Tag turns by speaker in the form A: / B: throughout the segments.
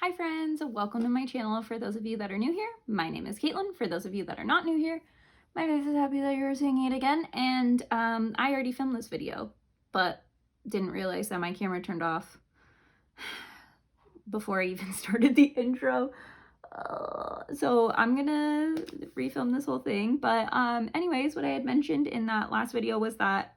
A: Hi friends, welcome to my channel. For those of you that are new here, my name is Caitlin. For those of you that are not new here, my face is happy that you're seeing it again. And I already filmed this video, but didn't realize that my camera turned off before I even started the intro. So I'm gonna refilm this whole thing. But anyways, what I had mentioned in that last video was that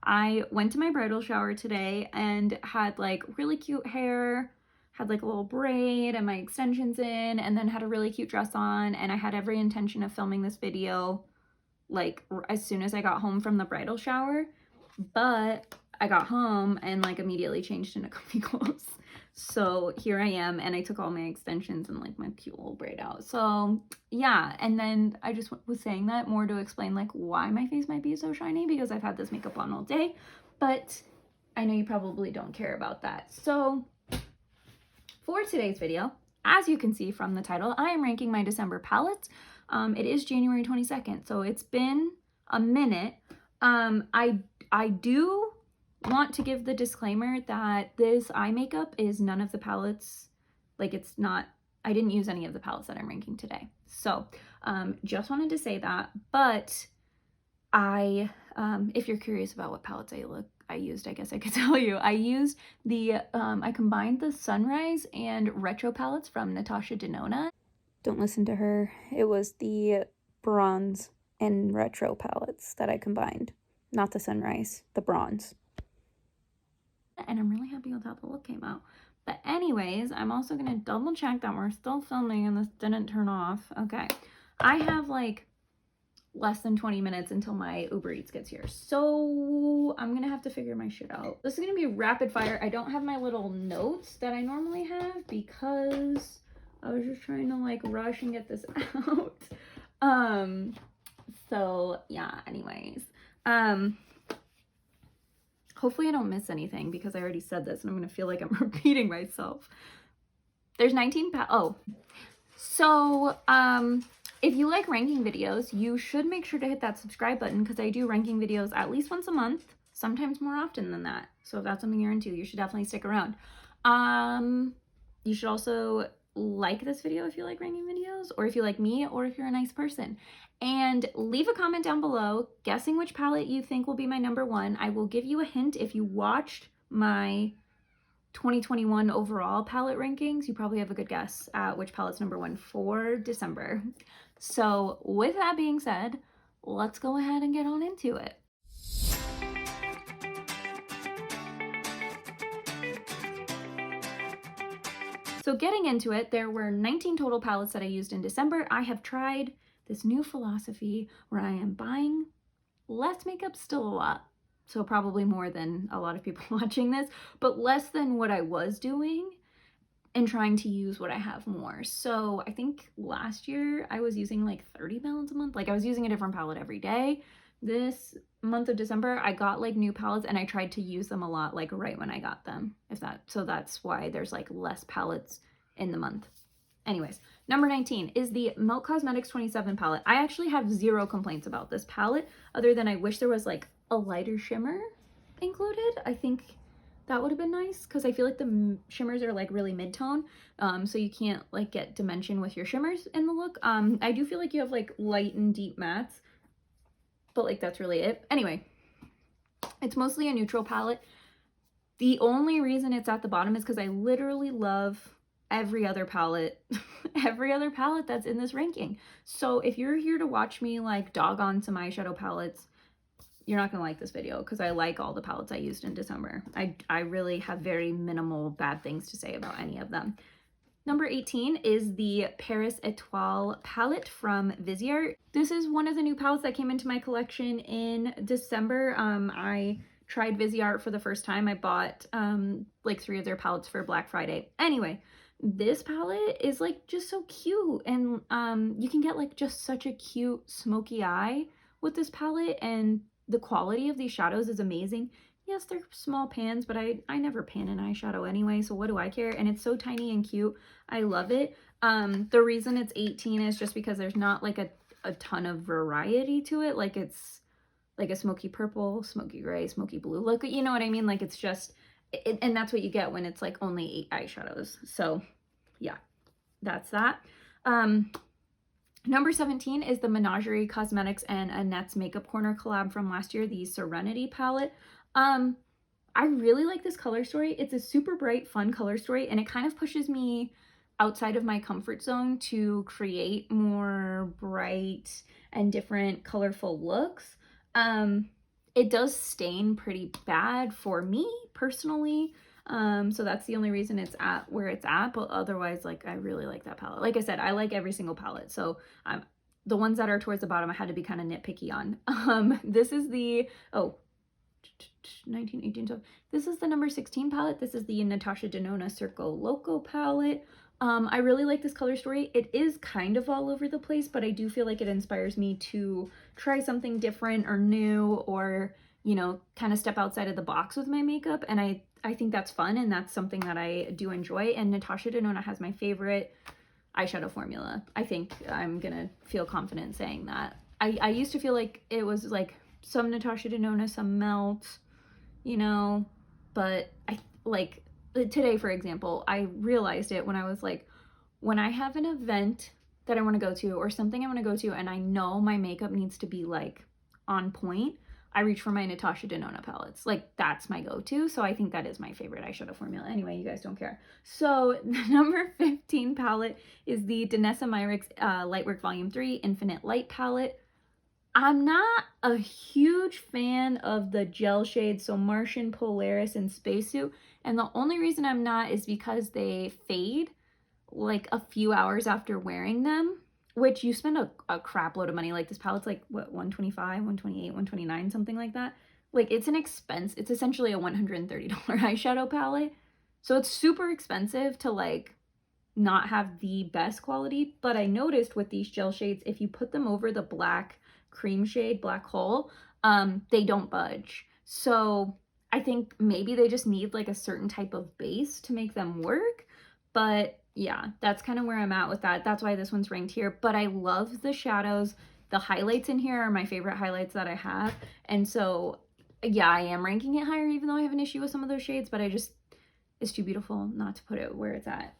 A: I went to my bridal shower today and had like really cute hair, had like a little braid and my extensions in, and then had a really cute dress on, and I had every intention of filming this video like as soon as I got home from the bridal shower, but I got home and like immediately changed into comfy clothes. So here I am, and I took all my extensions and like my cute little braid out. So yeah, and then I just was saying that more to explain like why my face might be so shiny, because I've had this makeup on all day, but I know you probably don't care about that. So for today's video, as you can see from the title, I am ranking my December palettes. It is January 22nd, so it's been a minute. I do want to give the disclaimer that this eye makeup is none of the palettes, like it's not, I didn't use any of the palettes that I'm ranking today. So just wanted to say that, but if you're curious about what palettes I used, I guess I could tell you. I used I combined the Sunrise and Retro palettes from Natasha Denona. Don't listen to her. It was the Bronze and Retro palettes that I combined. Not the Sunrise, the Bronze. And I'm really happy with how the look came out. But anyways, I'm also going to double check that we're still filming and this didn't turn off. Okay. I have like less than 20 minutes until my Uber Eats gets here, so I'm gonna have to figure my shit out. This is gonna be rapid fire. I don't have my little notes that I normally have because I was just trying to like rush and get this out. So yeah, anyways, hopefully I don't miss anything because I already said this and I'm gonna feel like I'm repeating myself. There's 19 if you like ranking videos, you should make sure to hit that subscribe button because I do ranking videos at least once a month, sometimes more often than that. So if that's something you're into, you should definitely stick around. You should also like this video if you like ranking videos, or if you like me, or if you're a nice person. And leave a comment down below guessing which palette you think will be my number one. I will give you a hint if you watched my 2021 overall palette rankings. You probably have a good guess at which palette's number one for December. So with that being said, let's go ahead and get on into it. So getting into it, there were 19 total palettes that I used in December. I have tried this new philosophy where I am buying less makeup, still a lot, so probably more than a lot of people watching this, but less than what I was doing, and trying to use what I have more. So I think last year I was using like 30 palettes a month. Like I was using a different palette every day. This month of December, I got like new palettes and I tried to use them a lot like right when I got them. So that's why there's like less palettes in the month. Anyways, number 19 is the Milk Cosmetics 27 palette. I actually have zero complaints about this palette other than I wish there was like a lighter shimmer included. I think that would have been nice because I feel like the shimmers are like really mid-tone, so you can't like get dimension with your shimmers in the look. I do feel like you have like light and deep mattes, but like that's really it. Anyway, it's mostly a neutral palette. The only reason it's at the bottom is because I literally love every other palette every other palette that's in this ranking. So if you're here to watch me like dog on some eyeshadow palettes, you're not gonna like this video because I like all the palettes I used in December. I really have very minimal bad things to say about any of them. Number 18 is the Paris Etoile palette from Viseart. This is one of the new palettes that came into my collection in December. I tried Viseart for the first time. I bought like 3 of their palettes for Black Friday. Anyway, this palette is like just so cute, and you can get like just such a cute smoky eye with this palette, and the quality of these shadows is amazing. Yes, they're small pans, but I never pan an eyeshadow anyway, so what do I care? And it's so tiny and cute. I love it. The reason it's 18 is just because there's not like a ton of variety to it. Like it's like a smoky purple, smoky gray, smoky blue look, you know what I mean? Like it's just, and that's what you get when it's like only 8 eyeshadows. So yeah, that's that. Number 17 is the Mthrshp Cosmetics and Annette's Makeup Corner collab from last year, the Serenity palette. I really like this color story. It's a super bright, fun color story, and it kind of pushes me outside of my comfort zone to create more bright and different colorful looks. It does stain pretty bad for me personally. So that's the only reason it's at where it's at, but otherwise, like, I really like that palette. Like I said, I like every single palette, so the ones that are towards the bottom I had to be kind of nitpicky on. This is the 1918, so this is the number 16 palette. This is the Natasha Denona Circo Loco palette. I really like this color story. It is kind of all over the place, but I do feel like it inspires me to try something different or new, or, you know, kind of step outside of the box with my makeup, and I think that's fun, and that's something that I do enjoy. And Natasha Denona has my favorite eyeshadow formula. I think I'm gonna feel confident saying that. I used to feel like it was like some Natasha Denona, some Melt, you know, but I like today, for example, I realized it when I was like, when I have an event that I want to go to or something I want to go to and I know my makeup needs to be like on point, I reach for my Natasha Denona palettes. Like, that's my go-to. So I think that is my favorite eyeshadow formula. Anyway, you guys don't care. So the number 15 palette is the Danessa Myricks Lightwork Volume 3 Infinite Light palette. I'm not a huge fan of the gel shades, so Martian, Polaris, and Spacesuit. And the only reason I'm not is because they fade like a few hours after wearing them, which you spend a crap load of money. Like, this palette's like, what, $125, $128, $129, something like that. Like, it's an expense. It's essentially a $130 eyeshadow palette. So it's super expensive to like not have the best quality. But I noticed with these gel shades, if you put them over the black cream shade, Black Hole, they don't budge. So I think maybe they just need like a certain type of base to make them work. But yeah, that's kind of where I'm at with that. That's why this one's ranked here. But I love the shadows. The highlights in here are my favorite highlights that I have. And so, yeah, I am ranking it higher, even though I have an issue with some of those shades. But it's too beautiful not to put it where it's at.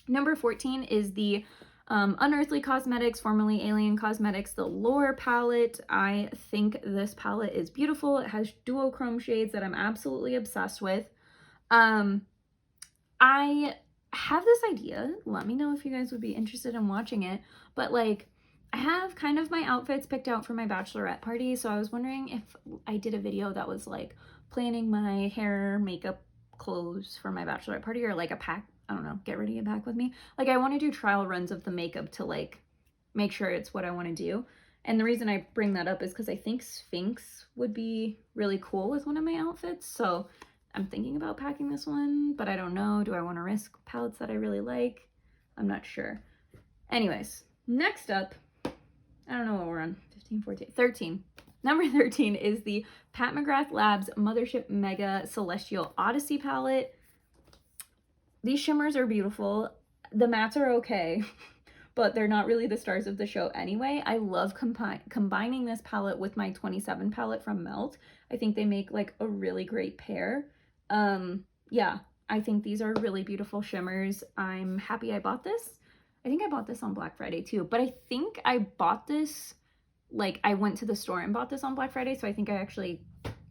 A: Number 14 is the Unearthly Cosmetics, formerly Alien Cosmetics, the Lore palette. I think this palette is beautiful. It has duochrome shades that I'm absolutely obsessed with. I have this idea. Let me know if you guys would be interested in watching it. But like, I have kind of my outfits picked out for my bachelorette party. So I was wondering if I did a video that was like planning my hair, makeup, clothes for my bachelorette party, or like a pack, I don't know, get ready, get back with me. Like, I want to do trial runs of the makeup to like make sure it's what I want to do. And the reason I bring that up is because I think Sphinx would be really cool with one of my outfits. So I'm thinking about packing this one, but I don't know. Do I want to risk palettes that I really like? I'm not sure. Anyways, next up, I don't know what we're on, 15, 14, 13. Number 13 is the Pat McGrath Labs Mthrshp Mega Celestial Odyssey palette. These shimmers are beautiful. The mattes are okay, but they're not really the stars of the show anyway. I love combining this palette with my 27 palette from Melt. I think they make like a really great pair. Yeah, I think these are really beautiful shimmers. I'm happy I bought this. I think I bought this on Black Friday too, but I think I bought this, like, I went to the store and bought this on Black Friday, so I think I actually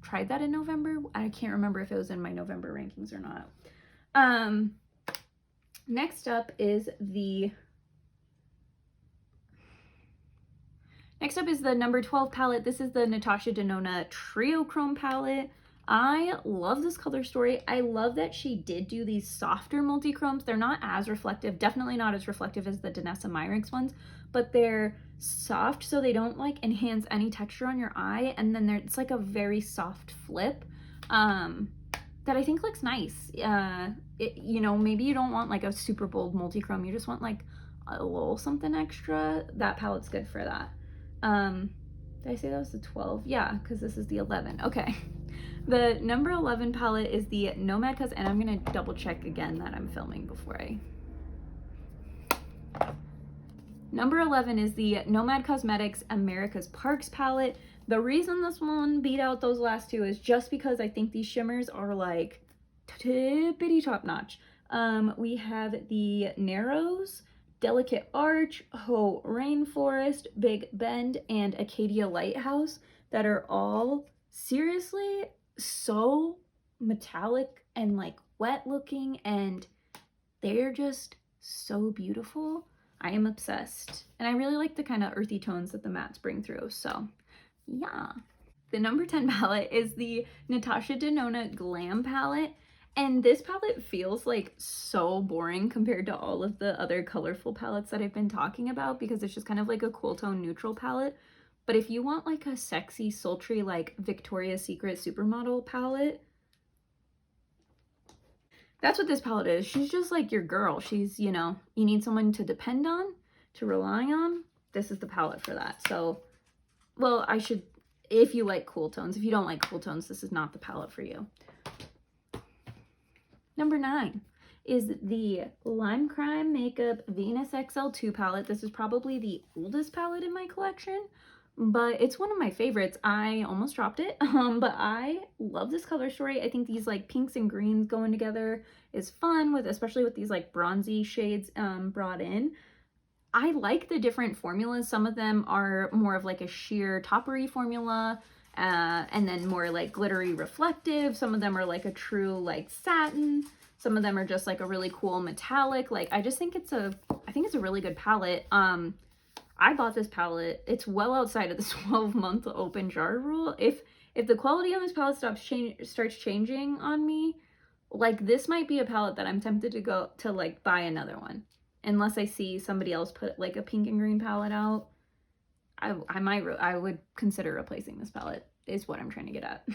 A: tried that in November. I can't remember if it was in my November rankings or not. Next up is the number 12 palette. This is the Natasha Denona Trio Chrome palette. I love this color story. I love that she did do these softer multi-chromes. They're not as reflective, definitely not as reflective as the Danessa Myricks ones, but they're soft, so they don't like enhance any texture on your eye. And then it's like a very soft flip that I think looks nice. You know, maybe you don't want like a super bold multi-chrome. You just want like a little something extra. That palette's good for that. Did I say that was the 12? Yeah, because this is the 11. Okay. The number 11 palette is the Nomad Cos, and I'm going to double check again that I'm filming before I... Number 11 is the Nomad Cosmetics America's Parks palette. The reason this one beat out those last two is just because I think these shimmers are like tippity top notch. We have the Narrows, Delicate Arch, Ho Rainforest, Big Bend, and Acadia Lighthouse that are all seriously so metallic and like wet looking, and they're just so beautiful. I am obsessed. And I really like the kind of earthy tones that the mattes bring through, so yeah. The number 10 palette is the Natasha Denona Glam palette. And this palette feels like so boring compared to all of the other colorful palettes that I've been talking about, because it's just kind of like a cool tone neutral palette. But if you want like a sexy, sultry, like Victoria's Secret supermodel palette, that's what this palette is. She's just like your girl. She's, you know, you need someone to depend on, to rely on. This is the palette for that. So, well, if you like cool tones. If you don't like cool tones, this is not the palette for you. Number 9 is the Lime Crime Makeup Venus XL2 palette. This is probably the oldest palette in my collection, but it's one of my favorites. I almost dropped it, but I love this color story. I think these like pinks and greens going together is fun, especially with these like bronzy shades brought in. I like the different formulas. Some of them are more of like a sheer toppery formula, and then more like glittery reflective. Some of them are like a true like satin. Some of them are just like a really cool metallic. Like, I think it's a really good palette. I bought this palette. It's well outside of the 12-month open jar rule. If the quality on this palette starts changing on me, like, this might be a palette that I'm tempted to go to like buy another one, unless I see somebody else put like a pink and green palette out. I would consider replacing this palette, is what I'm trying to get at.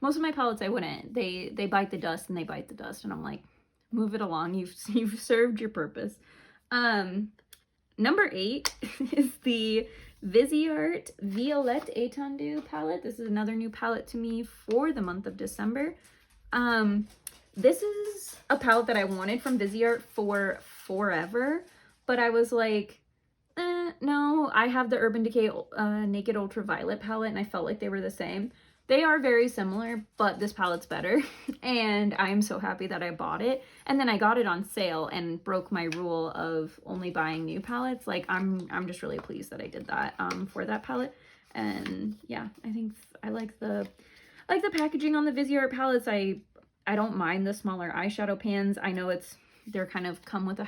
A: Most of my palettes I wouldn't. They bite the dust and they bite the dust, and I'm like, move it along. You've served your purpose. Number 8 is the Viseart Violette Étendue palette. This is another new palette to me for the month of December. This is a palette that I wanted from Viseart for forever, but I was like, no, I have the Urban Decay Naked Ultraviolet palette, and I felt like they were the same. They are very similar, but this palette's better, and I'm so happy that I bought it. And then I got it on sale and broke my rule of only buying new palettes. Like, I'm just really pleased that I did that for that palette. And yeah, I think I like the packaging on the Viseart palettes. I don't mind the smaller eyeshadow pans. I know they're kind of come with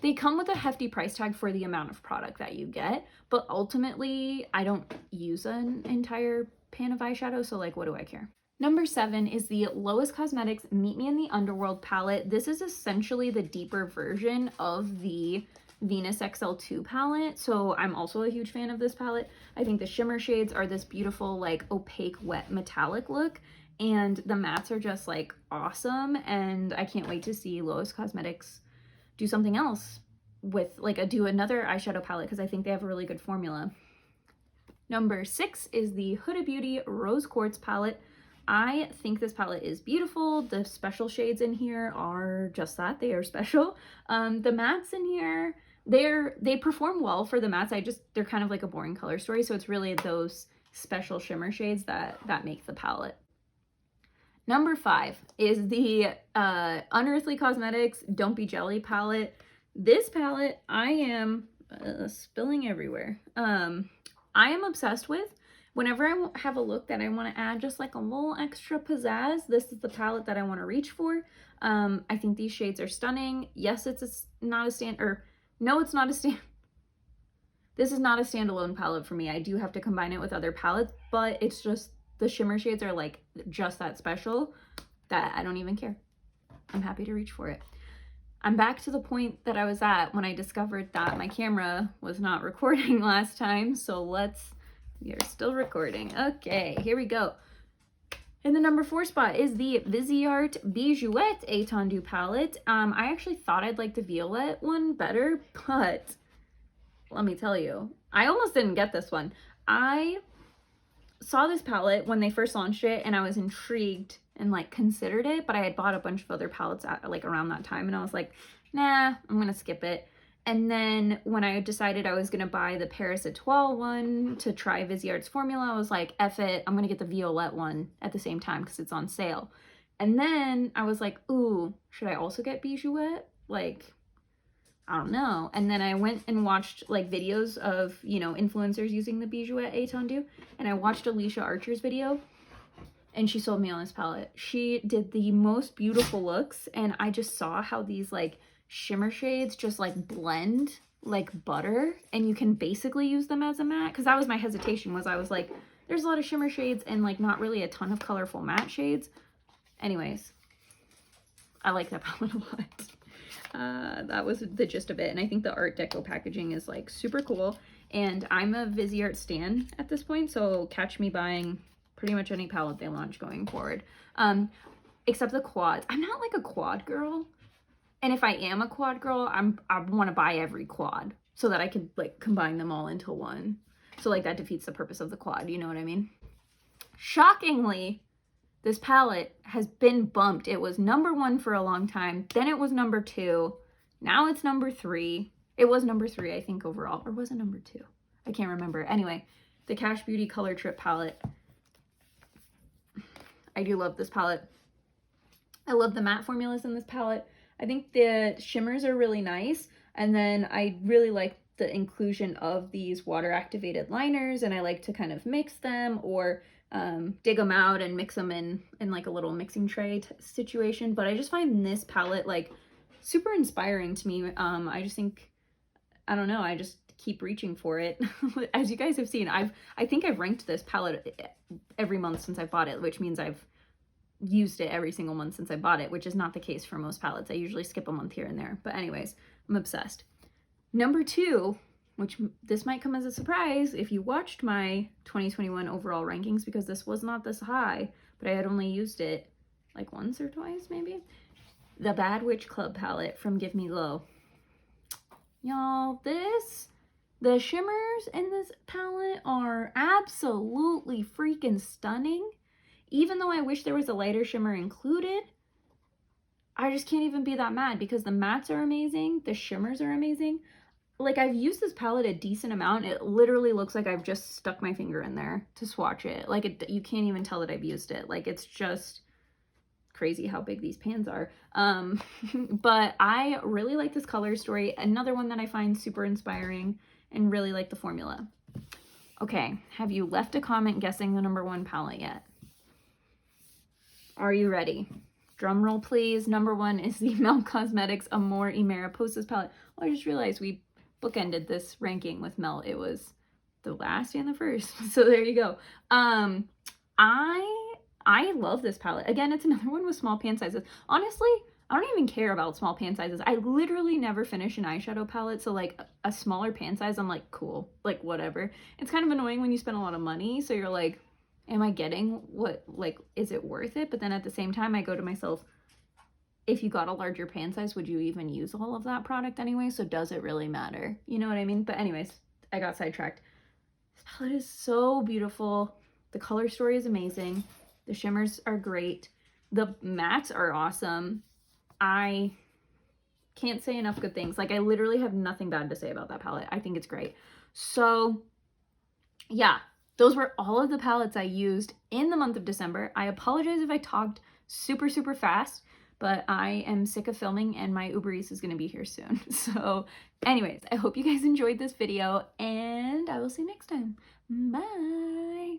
A: they come with a hefty price tag for the amount of product that you get, but ultimately I don't use an entire pan of eyeshadow, so like, what do I care? Number 7 is the Lois Cosmetics Meet Me in the Underworld palette. This is essentially the deeper version of the Venus XL2 palette, so I'm also a huge fan of this palette. I think the shimmer shades are this beautiful like opaque wet metallic look, and the mattes are just like awesome, and I can't wait to see Lois Cosmetics do something else with like do another eyeshadow palette, because I think they have a really good formula. Number 6 is the Huda Beauty Rose Quartz palette. I think this palette is beautiful. The special shades in here are just that, they are special. The mattes in here, they perform well for the mattes. They're kind of like a boring color story, so it's really those special shimmer shades that make the palette. Number 5 is the Unearthly Cosmetics Don't Be Jelly palette. This palette I am spilling everywhere. I am obsessed with. Whenever I have a look that I want to add just like a little extra pizzazz, this is the palette that I want to reach for. I think these shades are stunning. Yes, this is not a standalone palette for me. I do have to combine it with other palettes, but it's just the shimmer shades are like just that special that I don't even care. I'm happy to reach for it. I'm back to the point that I was at when I discovered that my camera was not recording last time, so we are still recording. Okay, here we go. In the number 4 spot is the Viseart Bijoux Étendue palette. I actually thought I'd like the Violette one better, but let me tell you, I almost didn't get this one. I saw this palette when they first launched it, and I was intrigued and like considered it, but I had bought a bunch of other palettes like around that time, and I was like, nah, I'm gonna skip it. And then when I decided I was gonna buy the Paris Etoile one to try Viseart's formula, I was like, F it, I'm gonna get the Violette one at the same time because it's on sale. And then I was like, ooh, should I also get Bijouette? Like, I don't know. And then I went and watched like videos of, you know, influencers using the Bijouette Étendue. And I watched Alicia Archer's video and she sold me on this palette. She did the most beautiful looks, and I just saw how these like shimmer shades just like blend like butter, and you can basically use them as a matte. Because that was my hesitation, was I was like, there's a lot of shimmer shades and like not really a ton of colorful matte shades. Anyways, I like that palette a lot. That was the gist of it, and I think the Art Deco packaging is like super cool, and I'm a Viseart stan at this point, so catch me buying pretty much any palette they launch going forward, except the quads. I'm not like a quad girl, and if I am a quad girl, I want to buy every quad so that I could like combine them all into one. So like that defeats the purpose of the quad, you know what I mean? Shockingly, this palette has been bumped. It was #1 for a long time, then it was #2, now it's #3. It was #3, I think, overall, or was it #2? I can't remember. Anyway, the Cash Beauty Color Trip palette. I do love this palette. I love the matte formulas in this palette. I think the shimmers are really nice. And then I really like the inclusion of these water activated liners, and I like to kind of mix them or dig them out and mix them in like a little mixing tray situation. But I just find this palette like super inspiring to me. I just think, I don't know, I just keep reaching for it. As you guys have seen, I think I've ranked this palette every month since I bought it, which means I've used it every single month since I bought it, which is not the case for most palettes. I usually skip a month here and there. But anyways, I'm obsessed. #2, which this might come as a surprise if you watched my 2021 overall rankings, because this was not this high, but I had only used it like once or twice maybe. The Bad Witch Club palette from Give Me Glow. Y'all, the shimmers in this palette are absolutely freaking stunning. Even though I wish there was a lighter shimmer included, I just can't even be that mad because the mattes are amazing, the shimmers are amazing. Like, I've used this palette a decent amount. It literally looks like I've just stuck my finger in there to swatch it. Like, you can't even tell that I've used it. Like, it's just crazy how big these pans are. But I really like this color story. Another one that I find super inspiring, and really like the formula. Okay, have you left a comment guessing the #1 palette yet? Are you ready? Drum roll, please. #1 is the Melt Cosmetics Amore y Mariposas palette. Well, I just realized we bookended this ranking with Melt. It was the last and the first. So there you go. I love this palette. Again, it's another one with small pan sizes. Honestly, I don't even care about small pan sizes. I literally never finish an eyeshadow palette, so like a smaller pan size, I'm like, cool, like whatever. It's kind of annoying when you spend a lot of money, so you're like, am I getting what, like, is it worth it? But then at the same time, I go to myself, if you got a larger pan size, would you even use all of that product anyway? So does it really matter? You know what I mean? But anyways, I got sidetracked. This palette is so beautiful. The color story is amazing. The shimmers are great. The mattes are awesome. I can't say enough good things. Like, I literally have nothing bad to say about that palette. I think it's great. So yeah, those were all of the palettes I used in the month of December. I apologize if I talked super, super fast, but I am sick of filming and my Uber Eats is going to be here soon. So anyways, I hope you guys enjoyed this video, and I will see you next time. Bye.